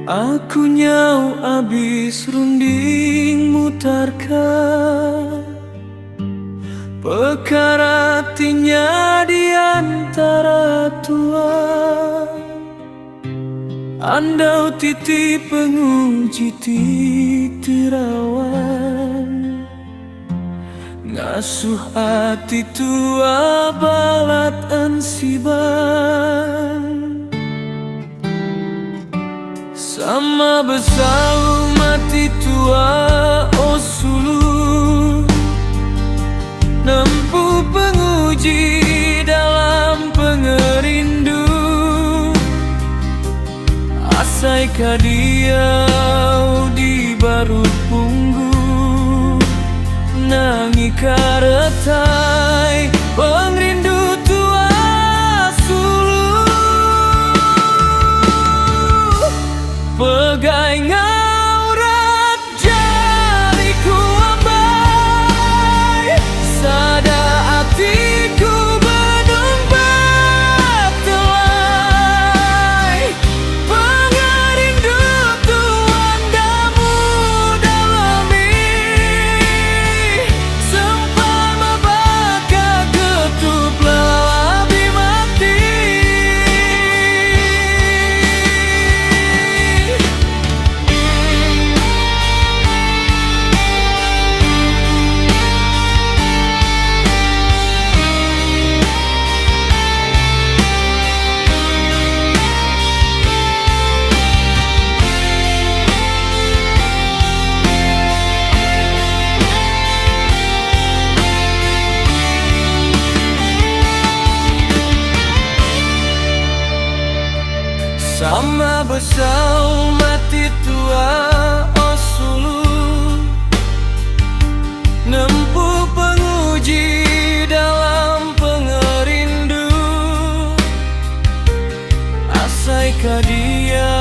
Aku nyau abis runding mutarka perkara tinya di antara tua. Andau titi penguji titirawan ngasuh hati tua balat ansiban. Sama besau mati tua osulu nempuh penguji dalam pengerindu. Asaikah dia di barut punggung nangi karetai pengrindu tua sulu. Pegai ngaurat jariku ambai sada hatiku benung batelai. Pengerindu tuan damu dalami sempama baka ketup lelabi mati. Sama besau mati tua osulu nempuh penguji dalam pengerindu. Asaikah dia